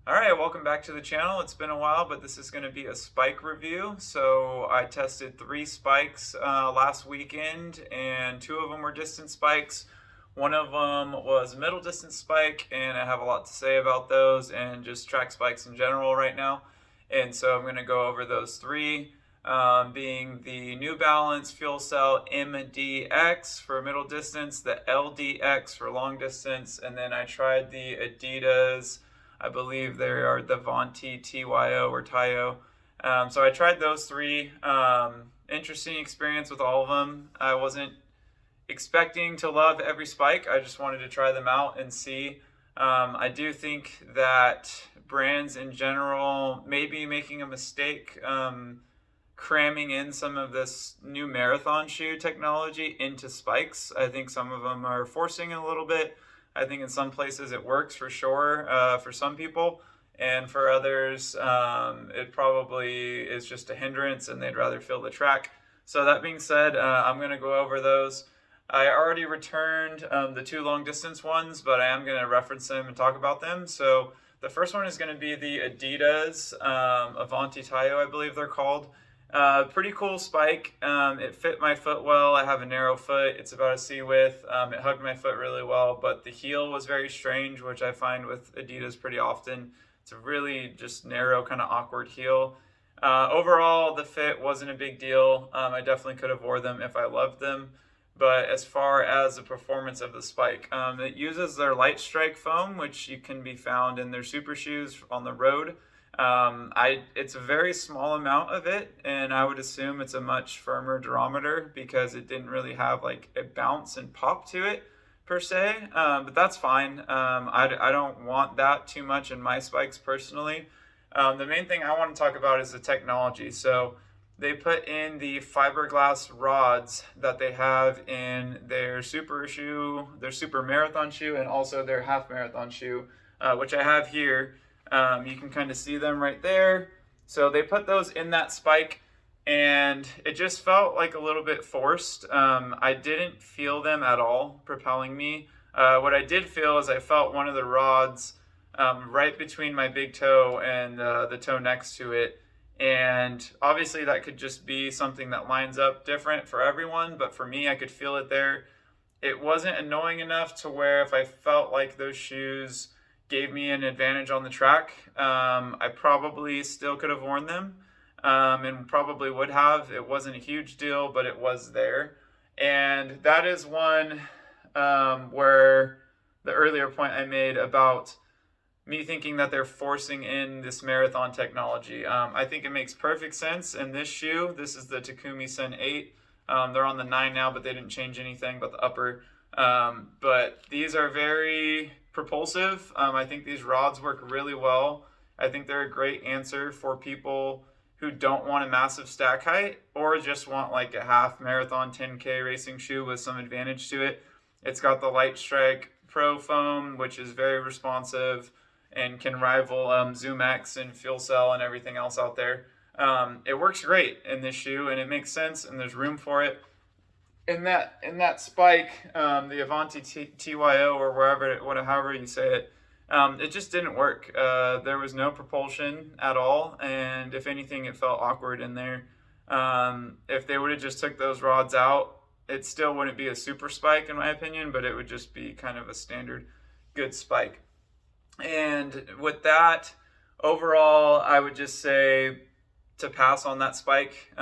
Alright, welcome back to the channel. It's been a while, but this is going to be a spike review. So I tested 3 spikes last weekend, and 2 of them were distance spikes. One of them was a middle distance spike, and I have a lot to say about those and just track spikes in general right now. And so I'm going to go over those 3, being the New Balance Fuelcell MDX for middle distance, the LDX for long distance, and then I tried the Adidas, I believe they are the Avanti TYO or TYO. So I tried those 3. Interesting experience with all of them. I wasn't expecting to love every spike. I just wanted to try them out and see. I do think that brands in general may be making a mistake cramming in some of this new marathon shoe technology into spikes. I think some of them are forcing it a little bit. I think in some places it works for sure for some people, and for others it probably is just a hindrance and they'd rather feel the track. So that being said, I'm going to go over those. I already returned the 2 long distance ones, but I am going to reference them and talk about them. So the first one is going to be the Adidas Avanti TYO, I believe they're called. Pretty cool spike. It fit my foot well. I have a narrow foot. It's about a C width. It hugged my foot really well, but the heel was very strange, which I find with Adidas pretty often. It's a really just narrow, kind of awkward heel. Overall, the fit wasn't a big deal. I definitely could have wore them if I loved them. But as far as the performance of the spike, it uses their light strike foam, which you can be found in their super shoes on the road. It's a very small amount of it, and I would assume it's a much firmer durometer because it didn't really have like a bounce and pop to it per se. But that's fine. I don't want that too much in my spikes personally. The main thing I want to talk about is the technology. So they put in the fiberglass rods that they have in their super shoe, their super marathon shoe, and also their half marathon shoe, which I have here. You can kind of see them right there. So they put those in that spike, and it just felt like a little bit forced. I didn't feel them at all propelling me. What I did feel is I felt one of the rods right between my big toe and the toe next to it. And obviously that could just be something that lines up different for everyone, but for me, I could feel it there. It wasn't annoying enough to where if I felt like those shoes gave me an advantage on the track, I probably still could have worn them, and probably would have. It wasn't a huge deal, but it was there. And that is one where the earlier point I made about me thinking that they're forcing in this marathon technology. I think it makes perfect sense in this shoe. This is the Takumi Sen 8. They're on the 9 now, but they didn't change anything but the upper. But these are very propulsive. I think these rods work really well. I think they're a great answer for people who don't want a massive stack height or just want like a half marathon 10K racing shoe with some advantage to it. It's got the Light Strike Pro foam, which is very responsive and can rival Zoom X and Fuelcell and everything else out there. It works great in this shoe, and it makes sense, and there's room for it. In that spike, the Avanti TYO or however you say it, it just didn't work. There was no propulsion at all, and if anything, it felt awkward in there. If they would have just took those rods out, it still wouldn't be a super spike in my opinion, but it would just be kind of a standard good spike. And with that, overall, I would just say to pass on that spike.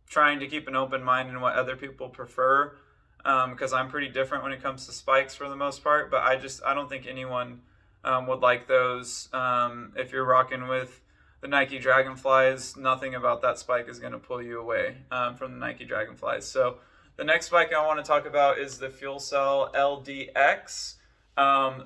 Trying to keep an open mind in what other people prefer, because I'm pretty different when it comes to spikes for the most part. But I don't think anyone would like those. If you're rocking with the Nike Dragonflies, nothing about that spike is going to pull you away from the Nike Dragonflies. So the next spike I want to talk about is the Fuelcell LDX.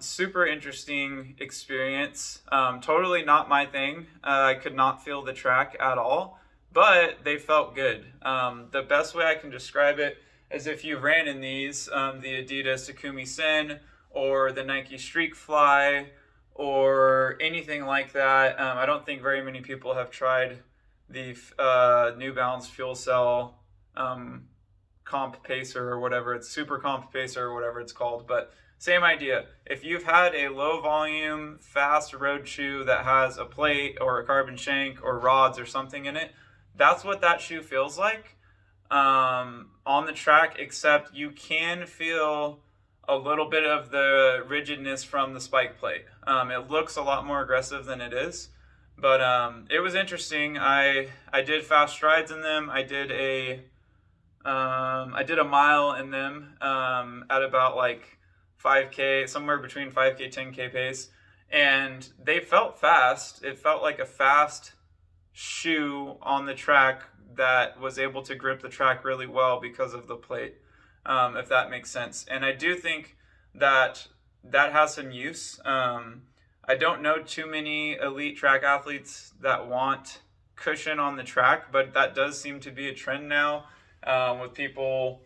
Super interesting experience. Totally not my thing. I could not feel the track at all, but they felt good. The best way I can describe it is if you ran in these, the Adidas Takumi Sen or the Nike Streak Fly or anything like that. I don't think very many people have tried the New Balance Fuelcell Comp Pacer or whatever it's Super Comp Pacer or whatever it's called, but Same idea. If you've had a low volume, fast road shoe that has a plate or a carbon shank or rods or something in it, that's what that shoe feels like on the track, except you can feel a little bit of the rigidness from the spike plate. It looks a lot more aggressive than it is, but it was interesting. I did fast strides in them. I did a mile in them at about like 5K, somewhere between 5K, 10K pace, and they felt fast. It felt like a fast shoe on the track that was able to grip the track really well because of the plate, if that makes sense. And I do think that has some use. I don't know too many elite track athletes that want cushion on the track, but that does seem to be a trend now with people.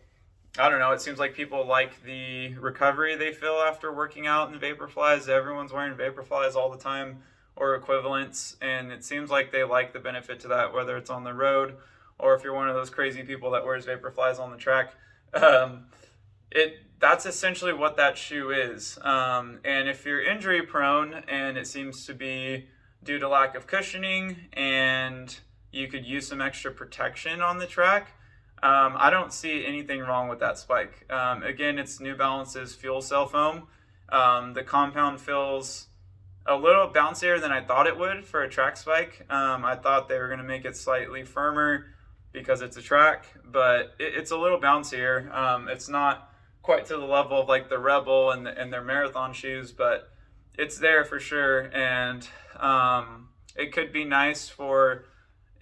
I don't know, it seems like people like the recovery they feel after working out in Vaporflies. Everyone's wearing Vaporflies all the time or equivalents, and it seems like they like the benefit to that, whether it's on the road or if you're one of those crazy people that wears Vaporflies on the track. That's essentially what that shoe is. And if you're injury prone and it seems to be due to lack of cushioning and you could use some extra protection on the track, I don't see anything wrong with that spike. Again, it's New Balance's Fuelcell foam. The compound feels a little bouncier than I thought it would for a track spike. I thought they were going to make it slightly firmer because it's a track, but it's a little bouncier. It's not quite to the level of like the Rebel and their marathon shoes, but it's there for sure. And it could be nice for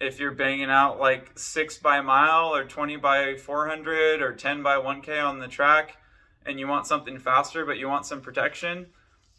if you're banging out like 6 by mile or 20 by 400 or 10 by 1K on the track and you want something faster but you want some protection,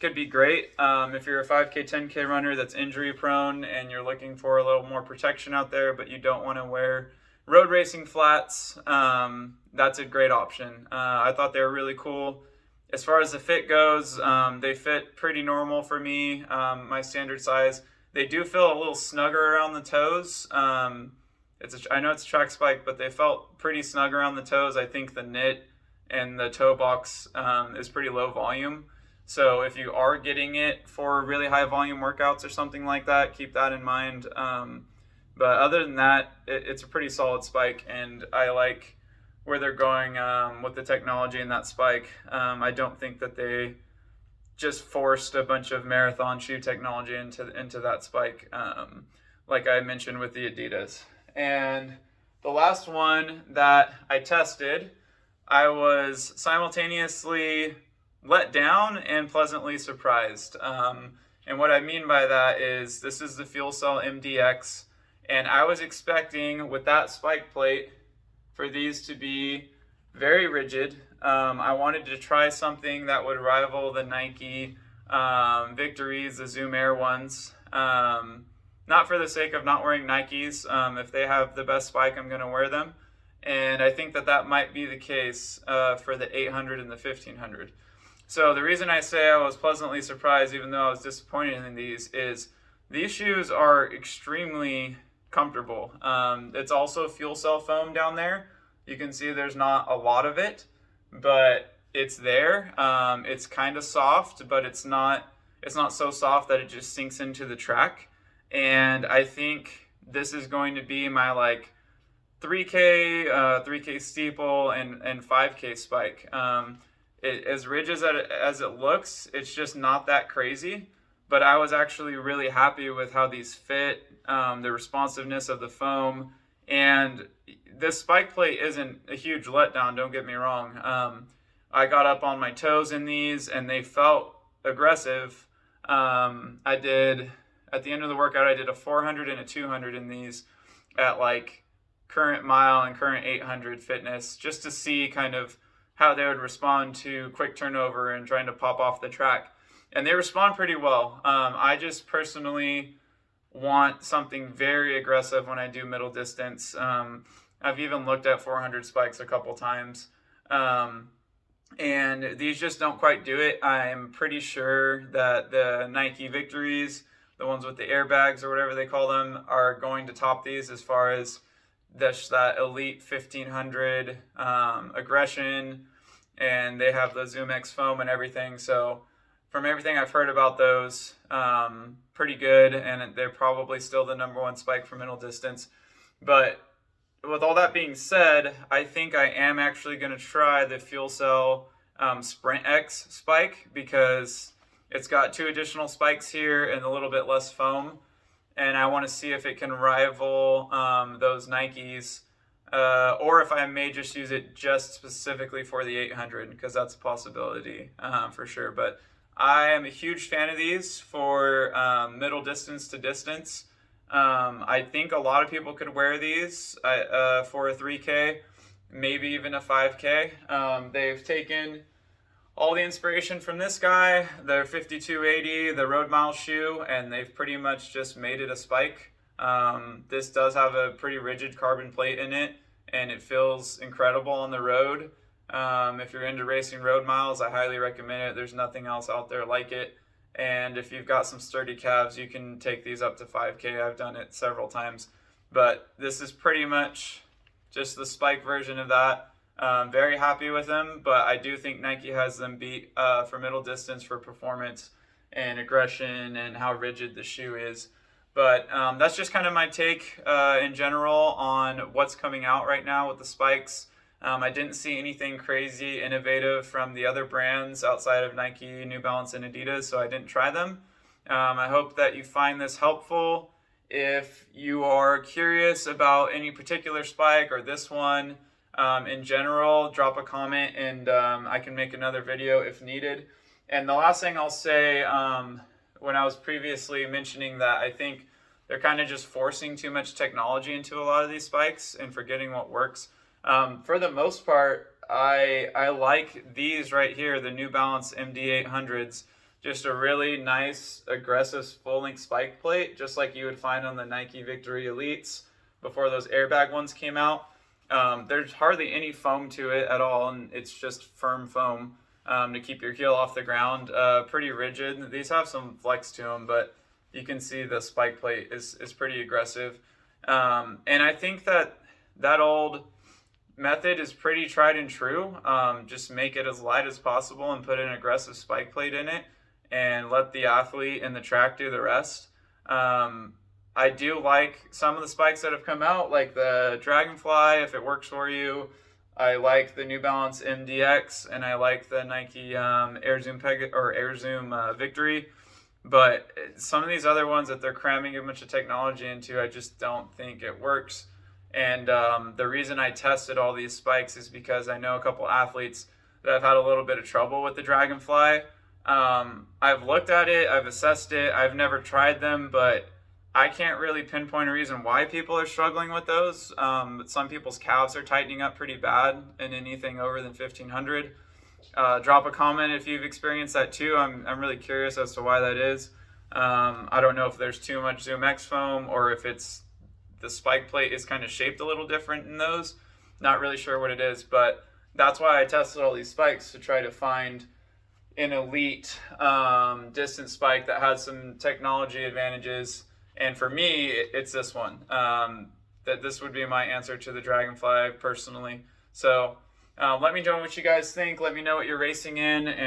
could be great. If you're a 5K, 10K runner that's injury prone and you're looking for a little more protection out there but you don't want to wear road racing flats, that's a great option. I thought they were really cool. As far as the fit goes, they fit pretty normal for me, my standard size. They do feel a little snugger around the toes. I know it's a track spike, but they felt pretty snug around the toes. I think the knit and the toe box is pretty low volume. So if you are getting it for really high volume workouts or something like that, keep that in mind. But other than that, it's a pretty solid spike, and I like where they're going with the technology in that spike. I don't think that they just forced a bunch of marathon shoe technology into that spike, like I mentioned with the Adidas. And the last one that I tested, I was simultaneously let down and pleasantly surprised. And what I mean by that is this is the Fuelcell MDX, and I was expecting with that spike plate for these to be very rigid. I wanted to try something that would rival the Nike Victories, the Zoom Air ones. Not for the sake of not wearing Nikes. If they have the best spike, I'm going to wear them. And I think that might be the case for the 800 and the 1500. So the reason I say I was pleasantly surprised, even though I was disappointed in these, is these shoes are extremely comfortable. It's also Fuelcell foam down there. You can see there's not a lot of it, but it's there. It's kind of soft, but it's not so soft that it just sinks into the track. And I think this is going to be my like 3K steeple and 5K spike. As rigid as it looks, it's just not that crazy. But I was actually really happy with how these fit, the responsiveness of the foam, and this spike plate isn't a huge letdown, don't get me wrong. I got up on my toes in these and they felt aggressive. At the end of the workout, I did a 400 and a 200 in these at like current mile and current 800 fitness, just to see kind of how they would respond to quick turnover and trying to pop off the track. And they respond pretty well. I just personally want something very aggressive when I do middle distance. I've even looked at 400 spikes a couple times. And these just don't quite do it. I'm pretty sure that the Nike Victories, the ones with the airbags or whatever they call them, are going to top these as far as that elite 1500 aggression and they have the Zoom X foam and everything. So from everything I've heard about those, pretty good, and they're probably still the #1 spike for middle distance. But with all that being said, I think I am actually going to try the Fuelcell Sprint X spike, because it's got 2 additional spikes here and a little bit less foam, and I want to see if it can rival those Nikes, or if I may just use it just specifically for the 800, because that's a possibility for sure. But I am a huge fan of these for middle distance to distance. I think a lot of people could wear these for a 3K, maybe even a 5K. They've taken all the inspiration from this guy, the 5280, the road mile shoe, and they've pretty much just made it a spike. This does have a pretty rigid carbon plate in it, and it feels incredible on the road. If you're into racing road miles, I highly recommend it. There's nothing else out there like it. And if you've got some sturdy calves, you can take these up to 5K. I've done it several times. But this is pretty much just the spike version of that. Very happy with them, but I do think Nike has them beat for middle distance, for performance and aggression and how rigid the shoe is. But that's just kind of my take in general on what's coming out right now with the spikes. I didn't see anything crazy innovative from the other brands outside of Nike, New Balance, and Adidas, so I didn't try them. I hope that you find this helpful. If you are curious about any particular spike or this one in general, drop a comment, and I can make another video if needed. And the last thing I'll say, when I was previously mentioning that I think they're kind of just forcing too much technology into a lot of these spikes and forgetting what works. For the most part, I like these right here, the New Balance MD800s. Just a really nice, aggressive full-length spike plate, just like you would find on the Nike Victory Elites before those airbag ones came out. There's hardly any foam to it at all, and it's just firm foam to keep your heel off the ground. Pretty rigid. These have some flex to them, but you can see the spike plate is pretty aggressive. And I think that old method is pretty tried and true. Just make it as light as possible and put an aggressive spike plate in it and let the athlete and the track do the rest. I do like some of the spikes that have come out, like the Dragonfly, if it works for you. I like the New Balance MDX, and I like the Nike Air Zoom Victory. But some of these other ones that they're cramming a bunch of technology into, I just don't think it works. And the reason I tested all these spikes is because I know a couple athletes that have had a little bit of trouble with the Dragonfly. I've looked at it, I've assessed it, I've never tried them, but I can't really pinpoint a reason why people are struggling with those. Some people's calves are tightening up pretty bad in anything over than 1500. Drop a comment if you've experienced that too. I'm really curious as to why that is. I don't know if there's too much Zoom X foam, or if it's the spike plate is kind of shaped a little different in those. Not really sure what it is, but that's why I tested all these spikes, to try to find an elite distance spike that has some technology advantages. And for me, it's this one. That this would be my answer to the Dragonfly personally. So let me know what you guys think. Let me know what you're racing in, and